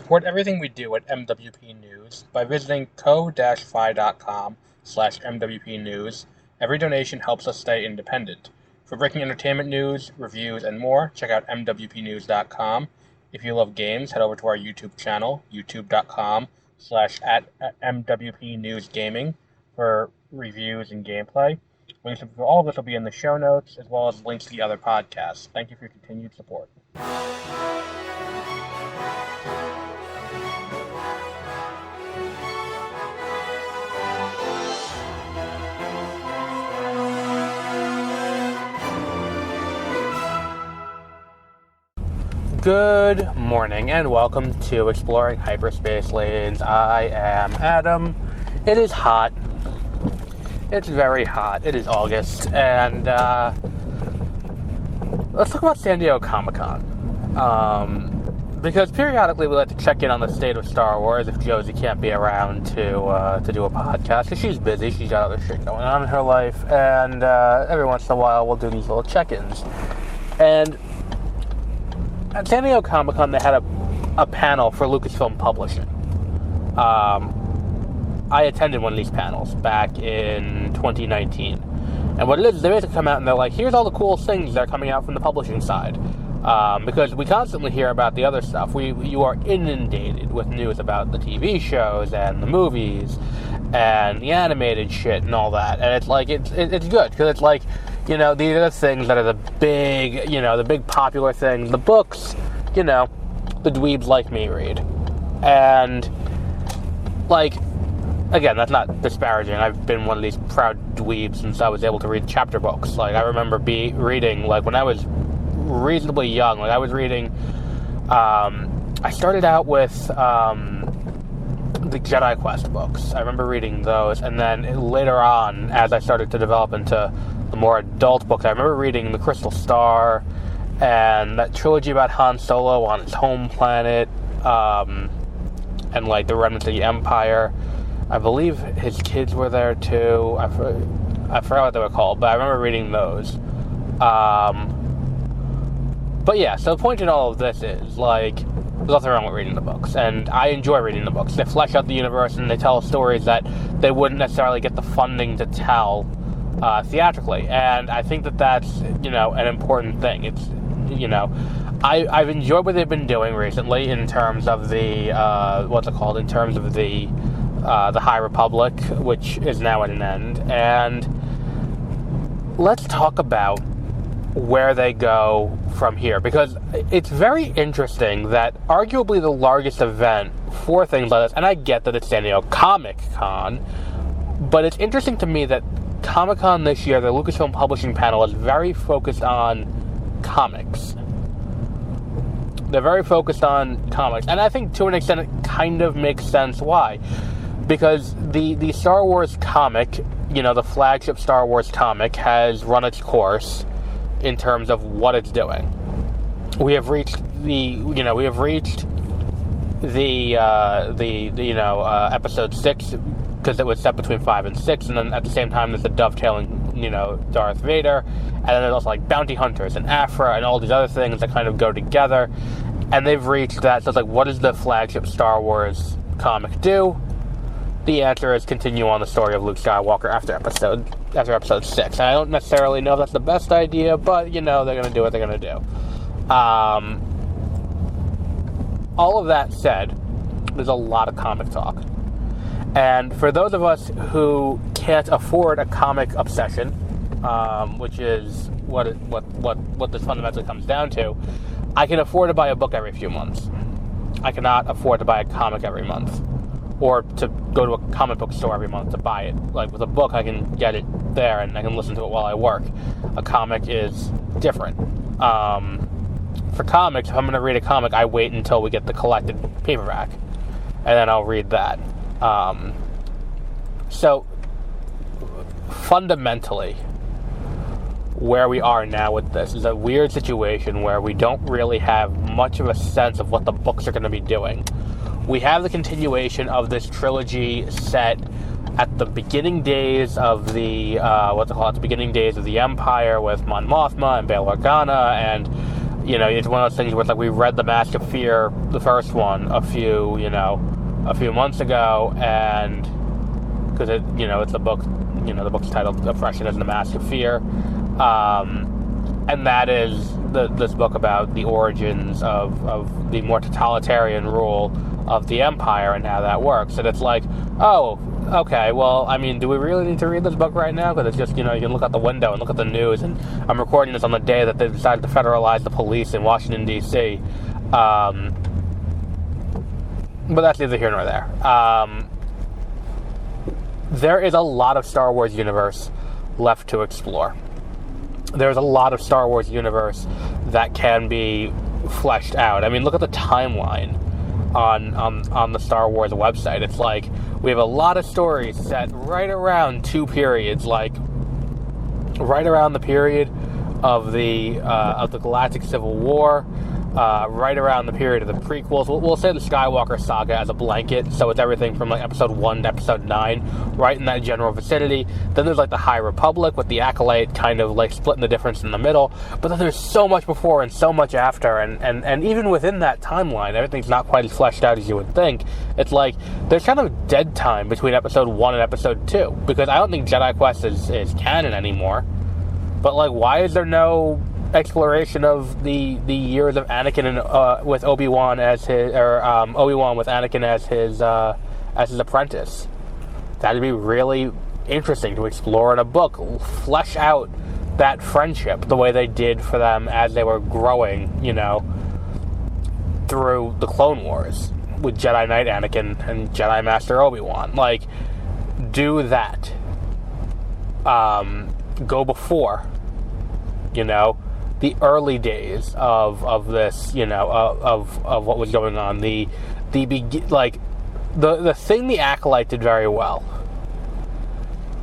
Support everything we do at MWP News by visiting ko-fi.com/MWP News. Every donation helps us stay independent. For breaking entertainment news, reviews, and more, check out MWPnews.com. If you love games, head over to our YouTube channel, youtube.com/@MWPNewsGaming for reviews and gameplay. Links for all of this will be in the show notes, as well as links to the other podcasts. Thank you for your continued support. Good morning and welcome to Exploring Hyperspace Lanes. I am Adam. It is hot. It's very hot. It is August, and let's talk about San Diego Comic-Con. Because periodically we like to check in on the state of Star Wars if Josie can't be around to do a podcast, because she's busy. She's got other shit going on in her life, and every once in a while we'll do these little check-ins. And at San Diego Comic-Con, they had a panel for Lucasfilm Publishing. I attended one of these panels back in 2019. And what it is, they basically come out and they're like, here's all the cool things that are coming out from the publishing side. Because we constantly hear about the other stuff. You are inundated with news about the TV shows and the movies and the animated shit and all that. And it's like, it's good, because it's like, these are the things that are the big, the big popular things. The books, the dweebs like me read. And, again, that's not disparaging. I've been one of these proud dweebs since I was able to read chapter books. I remember reading, when I was reasonably young. I was reading, I started out with the Jedi Quest books. I remember reading those, and then later on, as I started to develop into the more adult books, I remember reading The Crystal Star, and that trilogy about Han Solo on his home planet, and the Remnants of the Empire. I believe his kids were there too. I forgot what they were called, but I remember reading those. But yeah, so the point in all of this is, there's nothing wrong with reading the books, and I enjoy reading the books. They flesh out the universe, and they tell stories that they wouldn't necessarily get the funding to tell theatrically, and I think that that's, an important thing. It's, I've enjoyed what they've been doing recently in terms of the, in terms of the High Republic, which is now at an end, and let's talk about where they go from here, because it's very interesting that arguably the largest event for things like this, and I get that it's San Diego Comic-Con, but it's interesting to me that Comic-Con this year, the Lucasfilm Publishing panel, is very focused on comics. They're very focused on comics, and I think to an extent it kind of makes sense why. Because the Star Wars comic, the flagship Star Wars comic, has run its course in terms of what it's doing. We have reached episode 6, because it was set between 5 and 6, and then at the same time there's the dovetailing, Darth Vader, and then there's also bounty hunters and Aphra and all these other things that kind of go together, and they've reached that. So it's what does the flagship Star Wars comic do? The answer is continue on the story of Luke Skywalker after episode 6. I don't necessarily know if that's the best idea, but, they're going to do what they're going to do. All of that said, there's a lot of comic talk. And for those of us who can't afford a comic obsession, which is what this fundamentally comes down to, I can afford to buy a book every few months. I cannot afford to buy a comic every month, or to go to a comic book store every month to buy it. With a book, I can get it there and I can listen to it while I work. A comic is different. For comics, if I'm going to read a comic, I wait until we get the collected paperback, and then I'll read that. So, fundamentally, where we are now with this is a weird situation where we don't really have much of a sense of what the books are going to be doing. We have the continuation of this trilogy set at the beginning days of the, the beginning days of the Empire with Mon Mothma and Bail Organa, and, it's one of those things where it's like we read The Mask of Fear, the first one, a few months ago, and because it's a book, the book's titled Oppression as the Mask of Fear, and that is this book about the origins of the more totalitarian rule of the empire and how that works. And it's like, oh, okay, well, I mean, do we really need to read this book right now? Because it's just, you can look out the window and look at the news, and I'm recording this on the day that they decided to federalize the police in Washington, D.C. But that's neither here nor there. There is a lot of Star Wars universe left to explore. There's a lot of Star Wars universe that can be fleshed out. I mean, look at the timeline on the Star Wars website. It's like we have a lot of stories set right around two periods, like right around the period of the Galactic Civil War, right around the period of the prequels. We'll say the Skywalker saga as a blanket, so it's everything from like episode 1 to episode 9, right in that general vicinity. Then there's like the High Republic with the Acolyte kind of like splitting the difference in the middle. But then there's so much before and so much after, and even within that timeline, everything's not quite as fleshed out as you would think. It's like there's kind of dead time between episode 1 and episode 2, because I don't think Jedi Quest is canon anymore. But like, why is there no exploration of the years of Anakin and with Obi-Wan as his, or Obi-Wan with Anakin as his apprentice? That'd be really interesting to explore in a book. Flesh out that friendship the way they did for them as they were growing, through the Clone Wars with Jedi Knight Anakin and Jedi Master Obi-Wan. Like, do that. Go before, the early days of this, of what was going on. The thing the Acolyte did very well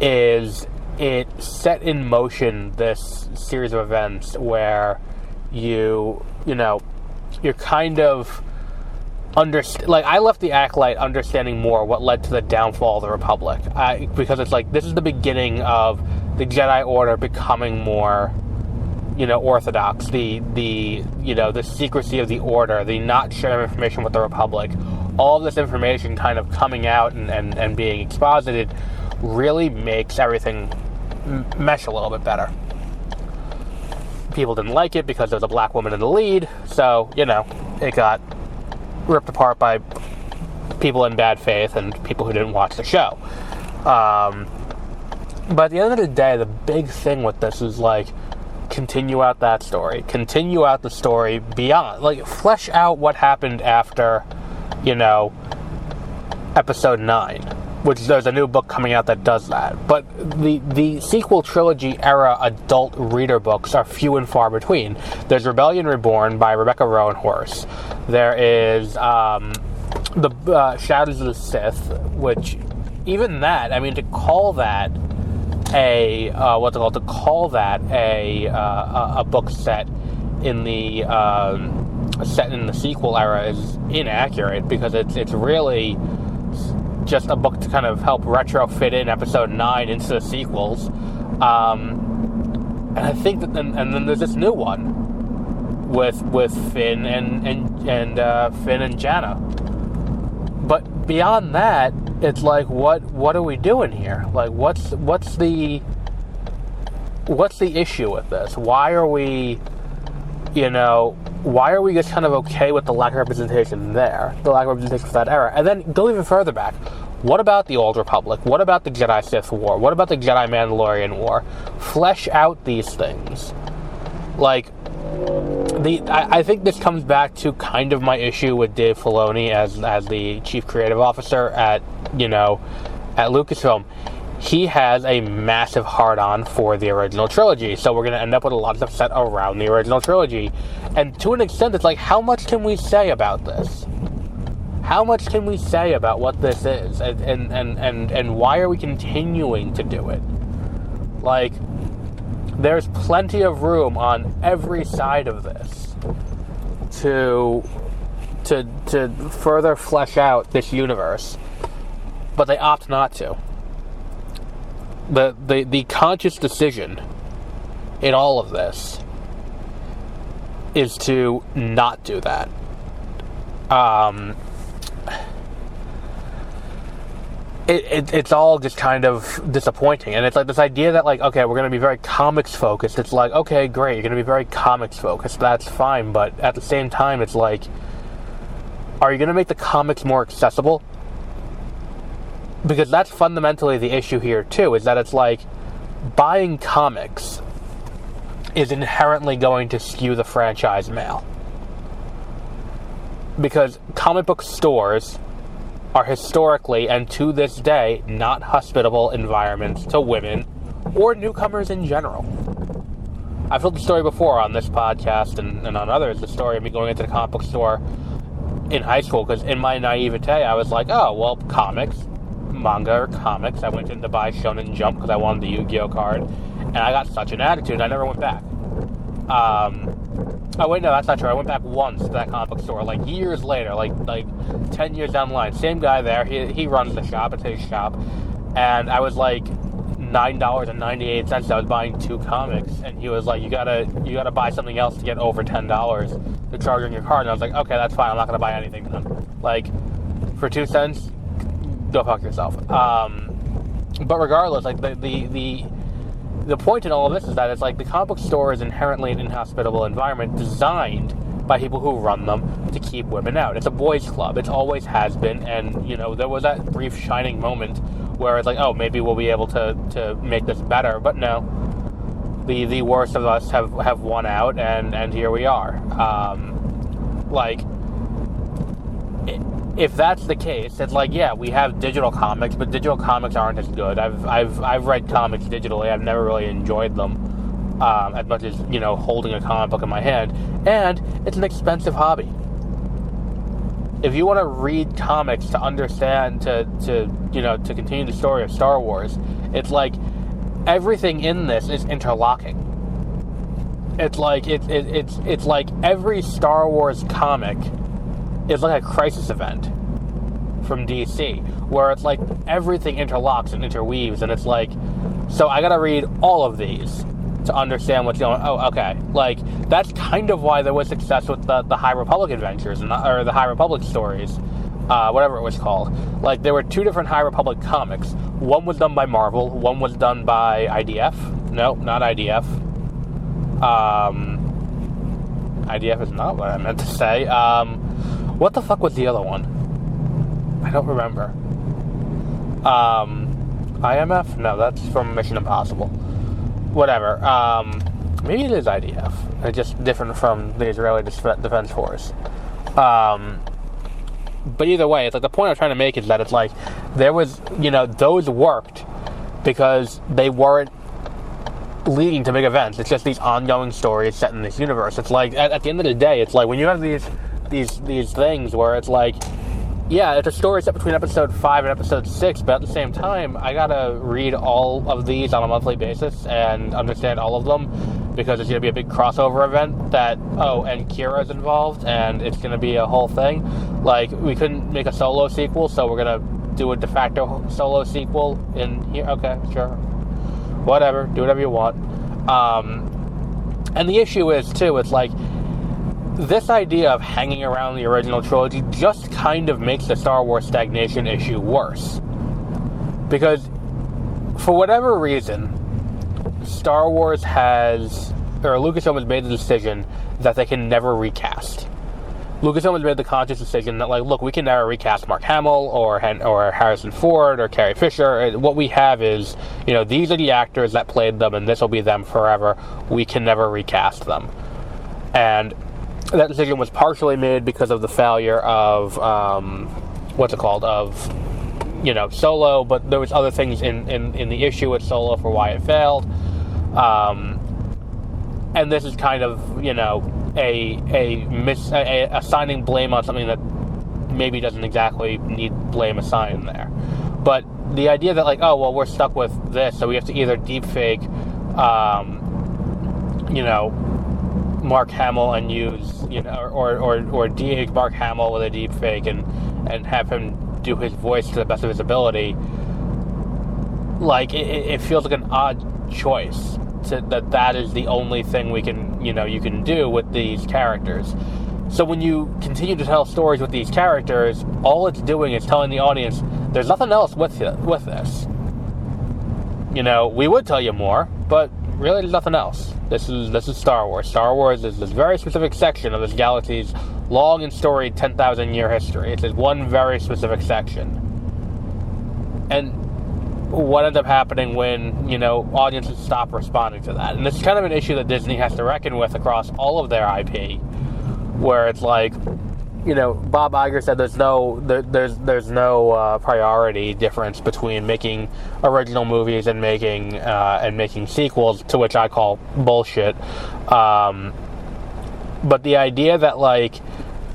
is it set in motion this series of events where you're kind of I left the Acolyte understanding more what led to the downfall of the Republic, because it's like this is the beginning of the Jedi Order becoming more orthodox, the secrecy of the Order, the not sharing information with the Republic, all of this information kind of coming out and being exposited really makes everything mesh a little bit better. People didn't like it because there was a black woman in the lead, so, it got ripped apart by people in bad faith and people who didn't watch the show. But at the end of the day, the big thing with this is, continue out that story. Continue out the story beyond. Flesh out what happened after, episode 9. Which there's a new book coming out that does that. But the sequel trilogy era adult reader books are few and far between. There's Rebellion Reborn by Rebecca Roanhorse. There is the Shadows of the Sith, which even that, to call that a book set in the sequel era is inaccurate, because it's really just a book to kind of help retrofit in episode 9 into the sequels. And I think that and then there's this new one with Finn and Finn and Janna. But beyond that, it's what are we doing here? What's the issue with this? Why are we just kind of okay with the lack of representation there? The lack of representation for that era. And then go even further back. What about the Old Republic? What about the Jedi-Sith War? What about the Jedi-Mandalorian War? Flesh out these things. I think this comes back to kind of my issue with Dave Filoni as the chief creative officer at Lucasfilm. He has a massive hard-on for the original trilogy, so we're going to end up with a lot of stuff set around the original trilogy. And to an extent, it's how much can we say about this? How much can we say about what this is? And why are we continuing to do it? There's plenty of room on every side of this to further flesh out this universe, but they opt not to. The conscious decision in all of this is to not do that. It's all just kind of disappointing. And it's like this idea that, like, okay, we're going to be very comics focused. It's like, okay, great, you're going to be very comics focused. That's fine. But at the same time, it's like, are you going to make the comics more accessible? Because that's fundamentally the issue here, too, is that it's like, buying comics is inherently going to skew the franchise mail. Because comic book stores are historically, and to this day, not hospitable environments to women or newcomers in general. I've told the story before on this podcast and on others, the story of me going into the comic book store in high school, because in my naivete, I was like, oh, well, comics, manga or comics. I went in to buy Shonen Jump because I wanted the Yu-Gi-Oh card, and I got such an attitude, I never went back. Oh wait, no, that's not true. I went back once to that comic book store, like years later, like 10 years down the line. Same guy there. He runs the shop. It's his shop, and I was like $9.98. I was buying 2 comics, and he was like, "You gotta buy something else to get over $10 to charge on your card." And I was like, "Okay, that's fine. I'm not gonna buy anything then. Like, for 2 cents, go fuck yourself." But regardless, like the point in all of this is that it's like the comic book store is inherently an inhospitable environment designed by people who run them to keep women out. It's a boys' club. It always has been, and there was that brief shining moment where it's like, oh, maybe we'll be able to make this better, but no. The worst of us have won out, and here we are. If that's the case, it's like, yeah, we have digital comics, but digital comics aren't as good. I've read comics digitally. I've never really enjoyed them as much as holding a comic book in my hand, and it's an expensive hobby. If you want to read comics to understand, to continue the story of Star Wars, it's like everything in this is interlocking. It's like it's like every Star Wars comic is like a crisis event from DC, where it's like everything interlocks and interweaves, and it's like, so I gotta read all of these to understand what's going on. Oh, okay. Like, that's kind of why there was success with the High Republic adventures, or the High Republic stories, whatever it was called. Like, there were 2 different High Republic comics. One was done by Marvel, one was done by IDF. No, not IDF. IDF is not what I meant to say. What the fuck was the other one? I don't remember. IMF? No, that's from Mission Impossible. Whatever. Maybe it is IDF. It's just different from the Israeli Defense Force. But either way, it's like the point I'm trying to make is that it's like there was, those worked because they weren't leading to big events. It's just these ongoing stories set in this universe. It's like at the end of the day, it's like when you have these things where it's like, yeah, it's a story set between episode 5 and episode 6, but at the same time, I gotta read all of these on a monthly basis and understand all of them, because it's gonna be a big crossover event that, and Kira's involved, and it's gonna be a whole thing. Like, we couldn't make a solo sequel, so we're gonna do a de facto solo sequel in here. Okay, sure. Whatever, do whatever you want. And the issue is, too, it's like, this idea of hanging around the original trilogy just kind of makes the Star Wars stagnation issue worse. Because, for whatever reason, Lucasfilm has made the decision that they can never recast. Lucasfilm has made the conscious decision that, like, look, we can never recast Mark Hamill or Harrison Ford or Carrie Fisher. What we have is, these are the actors that played them, and this will be them forever. We can never recast them. And that decision was partially made because of the failure of, Solo, but there was other things in the issue with Solo for why it failed. And this is kind of, assigning blame on something that maybe doesn't exactly need blame assigned there. But the idea that, like, oh, well, we're stuck with this, so we have to either deepfake, Mark Hamill and use, or de-age Mark Hamill with a deepfake and have him do his voice to the best of his ability. Like, it feels like an odd choice that is the only thing we can you can do with these characters. So when you continue to tell stories with these characters, all it's doing is telling the audience, there's nothing else with this. We would tell you more, but really there's nothing else. This is Star Wars. Star Wars is this very specific section of this galaxy's long and storied 10,000 year history. It's this one very specific section. And what ends up happening when, audiences stop responding to that? And this is kind of an issue that Disney has to reckon with across all of their IP, where it's like, Bob Iger said there's no priority difference between making original movies and making sequels, to which I call bullshit. But the idea that, like,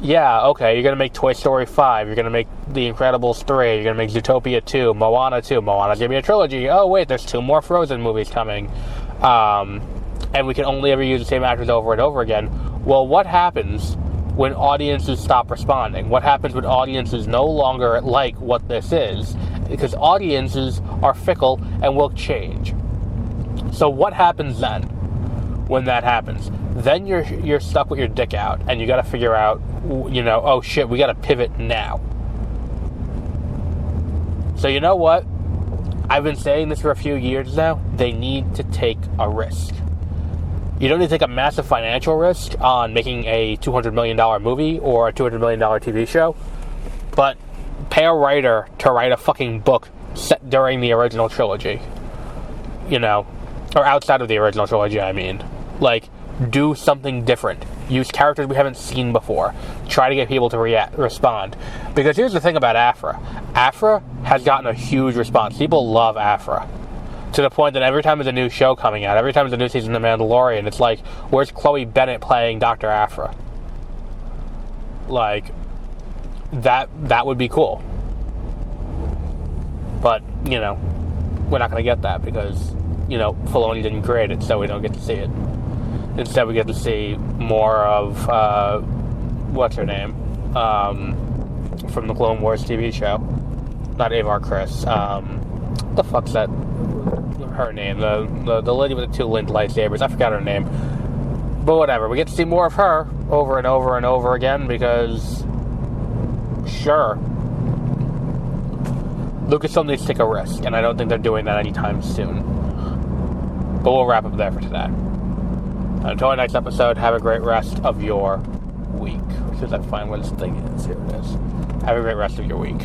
yeah, okay, you're going to make Toy Story 5, you're going to make The Incredibles 3, you're going to make Zootopia 2, Moana 2, Moana's going to be a trilogy, oh wait, there's 2 more Frozen movies coming, and we can only ever use the same actors over and over again. Well, what happens when audiences stop responding? What happens when audiences no longer like what this is? Because audiences are fickle and will change. So what happens then when that happens? Then you're stuck with your dick out, and you got to figure out, oh shit, we got to pivot now. So you know what? I've been saying this for a few years now. They need to take a risk. You don't need to take a massive financial risk on making a $200 million movie or a $200 million TV show, but pay a writer to write a fucking book set during the original trilogy. Or outside of the original trilogy, I mean. Like, do something different. Use characters we haven't seen before. Try to get people to respond. Because here's the thing about Afra. Afra has gotten a huge response. People love Afra. To the point that every time there's a new show coming out, every time there's a new season of The Mandalorian, it's like, where's Chloe Bennett playing Dr. Afra? Like, that would be cool. But, we're not going to get that because, Filoni didn't create it, so we don't get to see it. Instead, we get to see more of, what's her name? From the Clone Wars TV show. Not Avar Chris. What the fuck's that? Her name, the lady with the 2 linked lightsabers. I forgot her name, but whatever. We get to see more of her over and over and over again because, sure, Lucasfilm needs to take a risk, and I don't think they're doing that anytime soon. But we'll wrap up there for today. Until our next episode, have a great rest of your week. As soon as I find what this thing is, here it is. Have a great rest of your week.